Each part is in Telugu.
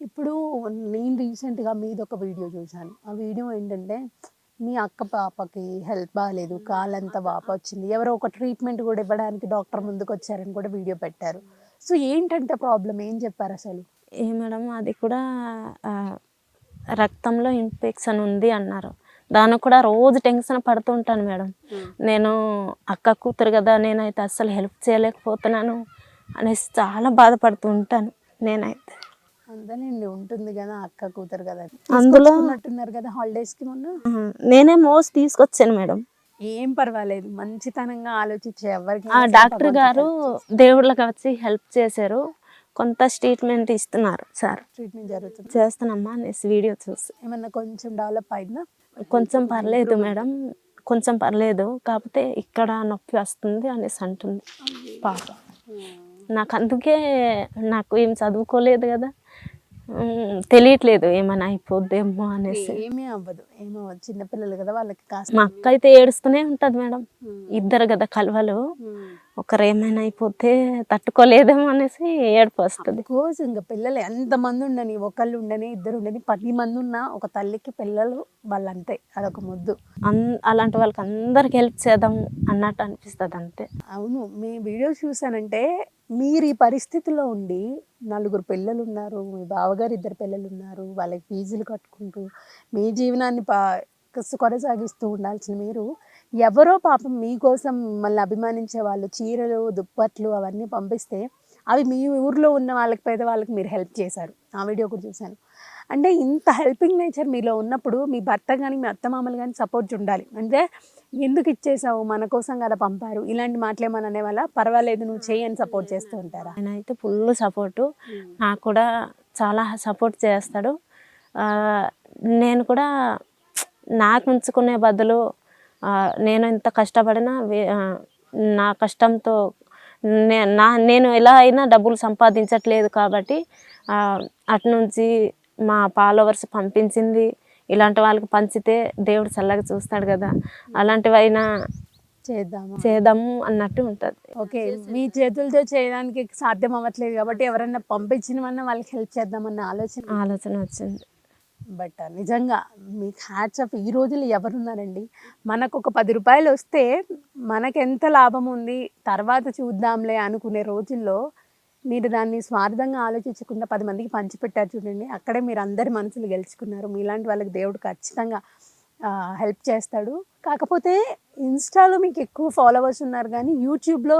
ఇప్పుడు నేను రీసెంట్‌గా మీదొక వీడియో చూశాను. ఆ వీడియో ఏంటంటే, మీ అక్క పాపకి హెల్త్ బాలేదు. కాలంతా వాపొచ్చింది. ఎవరో ఒక ట్రీట్మెంట్ గూడా ఇవ్వడానికి డాక్టర్ ముందుకొచ్చారని కూడా వీడియో పెట్టారు. సో, ఏంటంటే ప్రాబ్లమ్? ఏం చెప్పారసలు? మేడం అది కూడా ఆహ్, రక్తంలో ఇన్ఫెక్షన్ ఉంది అన్నారు. దానికి కూడా రోజు టెన్షన్ పడుతూ ఉంటాను మేడం. నేను అక్క కూతురు కదా! నేనైతే అస్సలు హెల్ప్ చేయలేకపోతున్నాను అనేసి చాలా బాధపడుతూ ఉంటాను నేనైతే. అంతేనండి. ఉంటుంది గదా! అక్క కూతురు గదా! అందులో తీసుకొచ్చుకున్నట్టున్నారు గదా! హాలిడేస్‌కి మొన్న. నేనే మోసి తీసుకొచ్చాను మేడం. ఏం పర్వాలేదు. మంచితనంగా ఆలోచించి ఎవరికైనా సరే డాక్టర్ భగవంతుడు గారు హెల్ప్ చేస్తాడు. దేవుళ్ళకి వచ్చి హెల్ప్ చేశారు. కొంత ట్రీట్మెంట్ ఇస్తున్నారు సార్. ట్రీట్మెంట్ జరుగుతుంది. చేస్తానమ్మా అనేసి వీడియో చూసి. ఏమన్నా కొంచెం డెవలప్ అయిందా? కొంచెం పర్లేదు మేడం. కొంచెం పర్లేదు. కాకపోతే ఇక్కడ నొప్పి వస్తుంది అనేసి అంటుంది పాప. నాకు అందుకే నాకు ఏం చదువుకోలేదు కదా, తెలియట్లేదు ఏమైనా అయిపోద్దేమో అనేసి. ఏమీ అవ్వదు. ఏమవ్వదు. చిన్న పిల్లలు గదా! వాళ్ళకి కాస్త మా అక్క అయితే ఏడుస్తూనే ఉంటుంది మేడం. ఇద్దరు కదా కలవలు. ఒకరు ఏమైనా అయిపోతే తట్టుకోలేదేమో అనేసి ఏడుపు వస్తుంది. కోర్స్ ఇంక పిల్లలు ఎంతమంది ఉండని, ఒకళ్ళు ఉండని, ఇద్దరు ఉండని, 10 మంది ఉన్నా ఒక తల్లికి పిల్లలు వాళ్ళంతే. అదొక ముద్దు. అలాంటి వాళ్ళకి అందరికి హెల్ప్ చేద్దాం అన్నట్టు అనిపిస్తుంది అంతే. అవును. మీ వీడియోస్ చూసానంటే మీరు ఈ పరిస్థితిలో ఉండి నలుగురు పిల్లలున్నారు. మీ బావగారు ఇద్దరు పిల్లలున్నారు. వాళ్ళకి ఫీజులు కట్టుకుంటూ మీ జీవనాన్ని కొనసాగిస్తూ ఉండాల్సిన మీరు ఎవరో పాపం మీకోసం మిమ్మల్ని అభిమానించే వాళ్ళు చీరలు, దుప్పట్లు అవన్నీ పంపిస్తే అవి మీ ఊర్లో ఉన్న వాళ్ళకి పేదవాళ్ళకి మీరు హెల్ప్ చేశారు. ఆ వీడియో కూడా చూశాను. అంటే ఇంత హెల్పింగ్ నేచర్ మీలో ఉన్నప్పుడు మీ భర్త గాని, మీ అత్తమామలు గాని సపోర్ట్ ఉండాలి. అంటే ఎందుకు ఇచ్చేసావు? మన కోసం కదా పంపారు. ఇలాంటి మాటలేమని అనేవాళ్ళా? పర్వాలేదు నువ్వు చెయ్యి అని సపోర్ట్ చేస్తూ ఉంటారా? ఆయన అయితే ఫుల్ సపోర్టు. నాకు కూడా చాలా సపోర్ట్ చేస్తాడు. నేను కూడా నాకు ఉంచుకునే బదులు నేను ఎంత కష్టపడినా నా కష్టంతో నేను ఎలా అయినా డబ్బులు సంపాదించట్లేదు కాబట్టి అటు నుంచి మా ఫాలోవర్స్ పంపించింది ఇలాంటి వాళ్ళకి పంచితే దేవుడు చల్లగా చూస్తాడు కదా, అలాంటివైనా చేద్దాము అన్నట్టు ఉంటుంది. ఓకే. మీ చేతులతో చేయడానికి సాధ్యం అవ్వట్లేదు కాబట్టి ఎవరైనా పంపించినవన్నా వాళ్ళకి హెల్ప్ చేద్దామన్న ఆలోచన వచ్చింది. బట్ నిజంగా మీకు హ్యాట్స్ ఆఫ్. ఈ రోజుల్లో ఎవరున్నారండి? మనకు ఒక 10 రూపాయలు వస్తే మనకెంత లాభం ఉంది, తర్వాత చూద్దాంలే అనుకునే రోజుల్లో మీరు దాన్ని స్వార్థంగా ఆలోచించకుండా 10 మందికి పంచిపెట్టారు చూడండి. అక్కడే మీరు అందరి మనసులు గెలుచుకున్నారు. మీలాంటి వాళ్ళకి దేవుడు ఖచ్చితంగా హెల్ప్ చేస్తాడు. కాకపోతే ఇన్‌స్టాలో మీకు ఎక్కువ ఫాలోవర్స్ ఉన్నారు కానీ యూట్యూబ్‌లో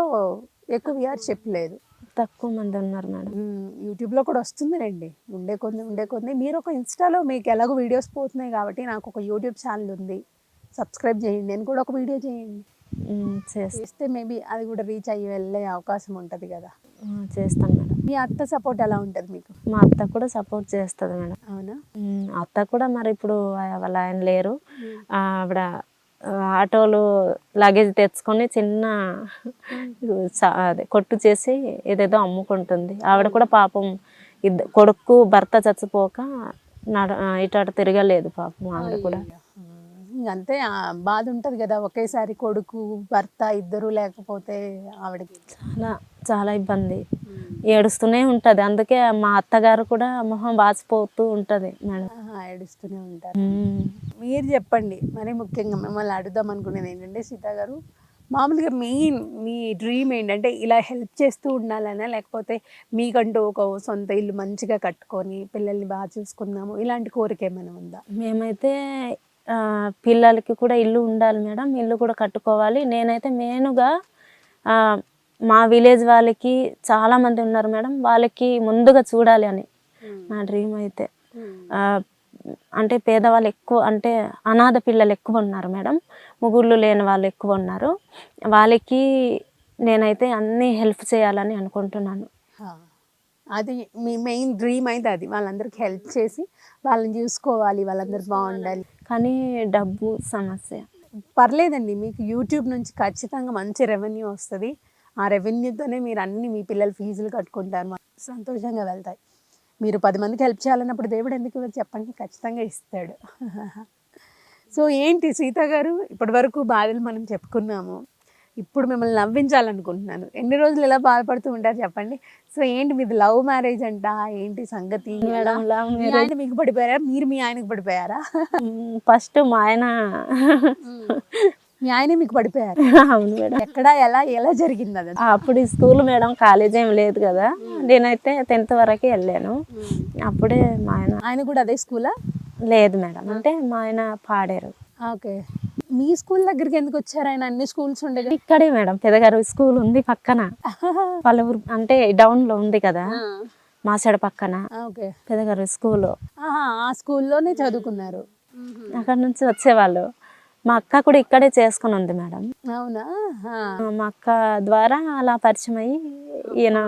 ఎక్కువ వ్యూవర్షిప్ లేదు. తక్కువ మంది ఉన్నారు మేడం. యూట్యూబ్‌లో కూడా వస్తుందిలేండి. ఉండే కొద్దీ మీరు ఒక ఇన్‌స్టాలో మీకు ఎలాగో వీడియోస్ పోతున్నాయి కాబట్టి నాకు ఒక యూట్యూబ్ ఛానల్ ఉంది. సబ్స్క్రైబ్ చేయండి. నేను కూడా ఒక వీడియో చేయండి. చేస్తే మేబీ అది కూడా రీచ్ అయ్యి వెళ్ళే అవకాశం ఉంటుంది కదా. చేస్తాను మేడం. మీ అత్త సపోర్ట్ ఎలా ఉంటుంది మీకు? మా అత్త కూడా సపోర్ట్ చేస్తుంది మేడం. అవునా? అత్త కూడా మరి ఇప్పుడు వాళ్ళ ఆయన లేరు. ఆవిడ ఆటోలు లగేజ్ తెచ్చుకొని చిన్న అదే కొట్టు చేసి ఏదేదో అమ్ముకుంటుంది. ఆవిడ కూడా పాపం కొడుకు భర్త చచ్చిపోక ఇటు అటు తిరగలేదు పాపం ఆవిడ కూడా. అంతే బాధ ఉంటుంది కదా, ఒకేసారి కొడుకు భర్త ఇద్దరు లేకపోతే ఆవిడకి చాలా ఇబ్బంది. ఏడుస్తూనే ఉంటుంది. అందుకే మా అత్తగారు కూడా మొహం వాచిపోతూ ఉంటుంది మేడం. ఏడుస్తూనే ఉంటారు. మీరు చెప్పండి, మరి ముఖ్యంగా మిమ్మల్ని అడుగుదాం అనుకునేది ఏంటంటే సీత గారు, మామూలుగా మీ డ్రీమ్ ఏంటంటే ఇలా హెల్ప్ చేస్తూ ఉండాలనా, లేకపోతే మీకంటూ ఒక సొంత ఇల్లు మంచిగా కట్టుకొని పిల్లల్ని బాగా చూసుకుందాము ఇలాంటి కోరిక ఏమైనా ఉందా? మేమైతే పిల్లలకి కూడా ఇల్లు ఉండాలి మేడం, ఇల్లు కూడా కట్టుకోవాలి. నేనైతే మెయిన్గా మా విలేజ్ వాళ్ళకి చాలామంది ఉన్నారు మేడం, వాళ్ళకి ముందుగా చూడాలి అని నా డ్రీమ్ అయితే. అంటే పేదవాళ్ళు ఎక్కువ, అంటే అనాథ పిల్లలు ఎక్కువ ఉన్నారు మేడం, ముగ్గురు లేని వాళ్ళు ఎక్కువ ఉన్నారు. వాళ్ళకి నేనైతే అన్నీ హెల్ప్ చేయాలని అనుకుంటున్నాను. అది మీ మెయిన్ డ్రీమ్ అయితే అది. వాళ్ళందరికీ హెల్ప్ చేసి వాళ్ళని చూసుకోవాలి, వాళ్ళందరూ బాగుండాలి. కానీ డబ్బు సమస్య. పర్లేదండి, మీకు యూట్యూబ్ నుంచి ఖచ్చితంగా మంచి రెవెన్యూ వస్తుంది. ఆ రెవెన్యూతోనే మీరు అన్ని మీ పిల్లల ఫీజులు కట్టుకుంటారు, సంతోషంగా వెళ్తాయి. మీరు 10 మందికి హెల్ప్ చేయాలన్నప్పుడు దేవుడు ఎందుకు ఇవ్వరు చెప్పండి, ఖచ్చితంగా ఇస్తాడు. సో ఏంటి సీత గారు, ఇప్పటి వరకు బాధలు మనం చెప్పుకున్నాము. ఇప్పుడు మిమ్మల్ని నవ్వించాలనుకుంటున్నాను. ఎన్ని రోజులు ఇలా బాధపడుతూ ఉంటారు చెప్పండి. సో ఏంటి మీది లవ్ మ్యారేజ్ అంట, ఏంటి సంగతి? మేడం లవ్ మీ మ్యారేజ్. ఆయన మీకు పడిపోయారా, మీరు మీ ఆయనకు పడిపోయారా? ఫస్ట్ మా ఆయన మీ ఆయనే మీకు పడిపోయారు. అవును మేడం. ఎక్కడ ఎలా ఎలా జరిగింది అది? అప్పుడు ఈ స్కూల్ మేడం, కాలేజ్ ఏం లేదు కదా. నేనైతే 10th వరకే వెళ్ళాను. అప్పుడే మా ఆయన కూడా అదే స్కూలా? లేదు మేడం, అంటే మా ఆయన పాడారు. ఓకే. మీ స్కూల్ దగ్గరికి ఎందుకు వచ్చారు ఆయన? అన్ని స్కూల్స్ ఉండగా. ఇక్కడే మేడం పెద్దగారు స్కూల్ ఉంది పక్కన, వాళ్ళ ఊరు అంటే డౌన్ లో ఉంది కదా, మా సైడ్ పక్కన ఓకే. పెద్దగారు స్కూల్. ఆ స్కూల్లోనే చదువుకున్నారు. అక్కడ నుంచి వచ్చేవాళ్ళు. మా అక్క కూడా ఇక్కడే చేసుకుని ఉంది మేడం. అవునా? మా అక్క ద్వారా అలా పరిచయం అయ్యి ఈయన.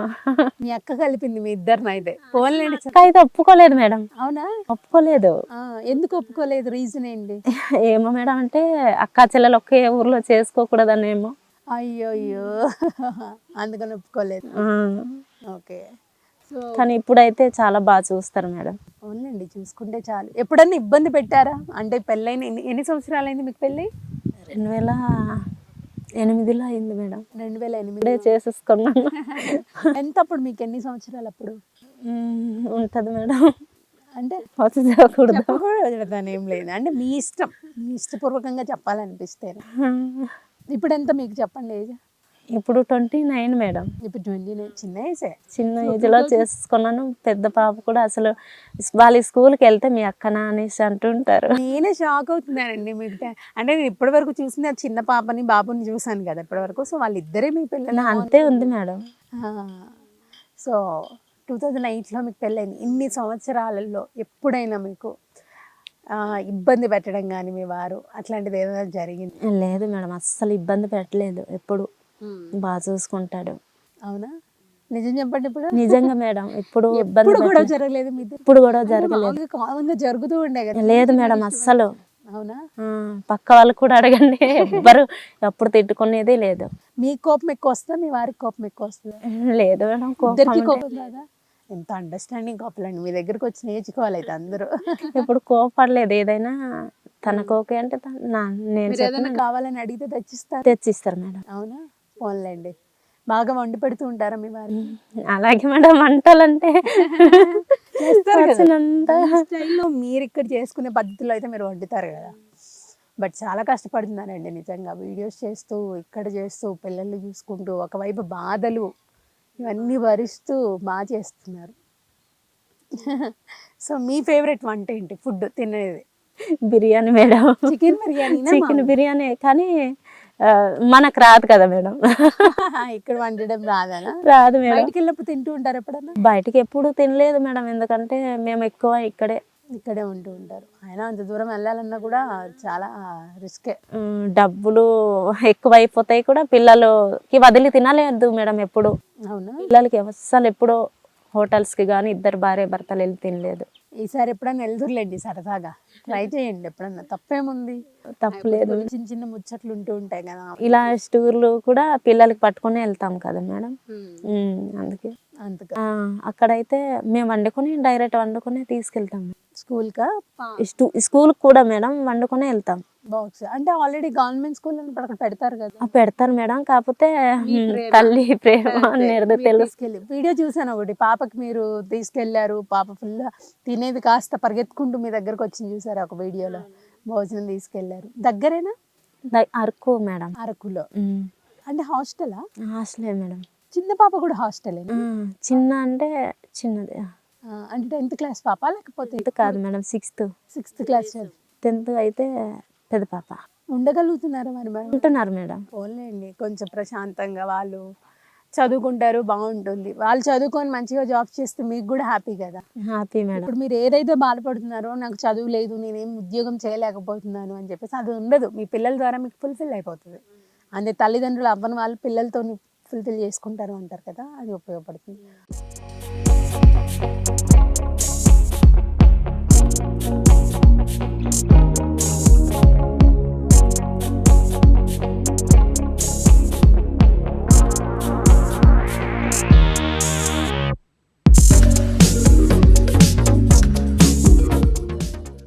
మీ అక్క కలిపింది మీ ఇద్దరిని అయితే. పోన్లేండి. అక్క అయితే ఒప్పుకోలేదు మేడం. అవునా? ఒప్పుకోలేదు. ఎందుకు ఒప్పుకోలేదు? రీజన్ ఏంటి? ఏమో మేడం, అంటే అక్క చెల్లెలు ఒకే ఊర్లో చేసుకోకూడదనేమో. అయ్యో అందుకని ఒప్పుకోలేదు. ఓకే. సో కానీ ఇప్పుడైతే చాలా బాగా చూస్తారు మేడం. అవునండి, చూసుకుంటే చాలు. ఎప్పుడన్నా ఇబ్బంది పెట్టారా? అంటే పెళ్ళైన ఎన్ని సంవత్సరాలైంది మీకు పెళ్ళి? 2008లో అయింది మేడం. 2008 చేసేసుకున్నాను. ఎంత అప్పుడు మీకు ఎన్ని సంవత్సరాలు అప్పుడు? ఉంటది మేడం, అంటే చెప్పకూడదు. చెప్పకూడదు ఏం లేదు, అంటే మీ ఇష్టం, మీ ఇష్టపూర్వకంగా చెప్పాలనిపిస్తే. ఇప్పుడు ఎంత మీకు చెప్పండి ఏజ్? ఇప్పుడు 29 మేడం. ఇప్పుడు 29. చిన్న ఏజే. చిన్న ఏజ్ లో చేసుకున్నాను. పెద్ద పాప కూడా అసలు వాళ్ళ స్కూల్కి వెళ్తే మీ అక్కనా అనేసి అంటుంటారు. నేనే షాక్ అవుతున్నానండి మీకు. అంటే నేను ఇప్పటి వరకు చూసింది ఆ చిన్న పాపని బాబుని చూసాను కదా ఇప్పటి వరకు. సో వాళ్ళిద్దరే మీ పిల్లలు? అంతే ఉంది మేడం. సో 2008లో మీకు పెళ్ళైంది. ఇన్ని సంవత్సరాలలో ఎప్పుడైనా మీకు ఇబ్బంది పెట్టడం కానీ మీ వారు అట్లాంటిది ఏదైనా జరిగింది? లేదు మేడం, అస్సలు ఇబ్బంది పెట్టలేదు. ఎప్పుడు బాగా చూసుకుంటాడు. అవునా? నిజం చెప్పండి. ఇప్పుడు నిజంగా మేడం, ఇప్పుడు ఎప్పుడు గొడవ జరగలేదు మీ ఇద్దరు? ఇప్పుడు కూడా జరగలేదు. కామన్గా జరుగుతూ ఉండే కదా. లేదు మేడం అస్సలు. అవునా? పక్క వాళ్ళకి కూడా అడగండి, ఎవ్వరు ఎప్పుడు తిట్టుకునేదే లేదు. మీ కోపం ఎక్కువ వస్తుందా, మీ వారికి కోపం ఎక్కువ వస్తుందా? లేదు మేడం, ఇద్దరికి కోపం రాదా? ఎంత అండర్స్టాండింగ్ కపుల్ అండి. మీ దగ్గరకు వచ్చి నేర్చుకోవాలి అయితే అందరూ. ఇప్పుడు కోపడలేదు. ఏదైనా తనకు ఓకే అంటే నేను ఏదైనా కావాలని అడిగితే తెచ్చిస్తారు మేడం. అవునా? పోన్లేండి. బాగా వండి పెడుతూ ఉంటారా మీ వారు? అలాగే మేడం, వంటలంటే స్టైల్లో మీరు ఇక్కడ చేసుకునే పద్ధతిలో అయితే మీరు వండుతారు కదా. బట్ చాలా కష్టపడుతున్నారండి నిజంగా. వీడియోస్ చేస్తూ, ఇక్కడ చేస్తూ, పిల్లల్ని చూసుకుంటూ, ఒకవైపు బాధలు ఇవన్నీ భరిస్తూ బాగా చేస్తున్నారు. సో మీ ఫేవరెట్ వంట ఏంటి? ఫుడ్ తినేది? Biryani madam. Chicken biryani? Chicken biryani, కానీ మనకు రాదు కదా మేడం. ఇక్కడ వండడం రాదనా? రాదు మేడం. బయటికి వెళ్ళినప్పుడు తింటూ ఉంటారు ఎప్పుడన్నా? బయటికి ఎప్పుడు తినలేదు మేడం, ఎందుకంటే మేము ఎక్కువ ఇక్కడే ఉంటూ ఉంటారు. అయినా అంత దూరం వెళ్ళాలన్నా కూడా చాలా రిస్కే. డబ్బులు ఎక్కువ అయిపోతాయి కూడా. పిల్లలకి వదిలి తినలేదు మేడం ఎప్పుడు. అవునా? పిల్లలకి అస్సలు ఎప్పుడో హోటల్స్కి కానీ ఇద్దరు భార్య భర్తలు వెళ్ళి తినలేదు. ఈసారి ఎప్పుడన్నా వెళ్తుర్లేండి, సరదాగా ట్రై చేయండి. ఎప్పుడన్నా తప్పేముంది? తప్పలేదు. చిన్న చిన్న ముచ్చట్లు ఉంటూ ఉంటాయి కదా. ఇలా టూర్లు కూడా పిల్లలకి పట్టుకుని వెళ్తాం కదా మేడం. అందుకే అక్కడైతే మేము డైరెక్ట్ వండుకొని తీసుకెళ్తాం. స్కూల్ కూడా మేడం వండుకొని వెళ్తాం. బాక్స్ అంటే ఆల్రెడీ గవర్నమెంట్ స్కూల్ అని అక్కడ పెడతారు కదా. పెడతారు మేడం, కాకపోతే తల్లి ప్రేమ అనేది తీసుకెళ్ళి వీడియో చూసాను ఒకటి. పాపకి మీరు తీసుకెళ్లారు, పాప ఫుల్ తినేది కాస్త పరిగెత్తుకుంటూ మీ దగ్గరకు వచ్చింది చూసారు ఒక వీడియోలో. భోజనం తీసుకెళ్లారు. దగ్గరేనా? అరకు మేడం. అరకులో అంటే హాస్టలా? హాస్టలే మేడం. చిన్న పాప కూడా హాస్టలేనా? చిన్న అంటే చిన్నది. అంటే 10th క్లాస్ పాప లేకపోతే? కాదు మేడం, 6th క్లాస్. 10th అయితే పెద్ద పాప. ఉండగలుగుతున్నారా మరి? ఉంటున్నారు మేడం. పోలేండి, కొంచెం ప్రశాంతంగా వాళ్ళు చదువుకుంటారు, బాగుంటుంది. వాళ్ళు చదువుకొని మంచిగా జాబ్ చేస్తే మీకు కూడా హ్యాపీ కదా. Happy madam. ఇప్పుడు మీరు ఏదైతే బాధపడుతున్నారో, నాకు చదువు లేదు, నేనేం ఉద్యోగం చేయలేకపోతున్నాను అని చెప్పేసి అది ఉండదు. మీ పిల్లల ద్వారా మీకు ఫుల్ఫిల్ అయిపోతుంది. అంతే, తల్లిదండ్రులు అవ్వని వాళ్ళు పిల్లలతో ఫుల్ఫిల్ చేసుకుంటారు అంటారు కదా, అది ఉపయోగపడుతుంది.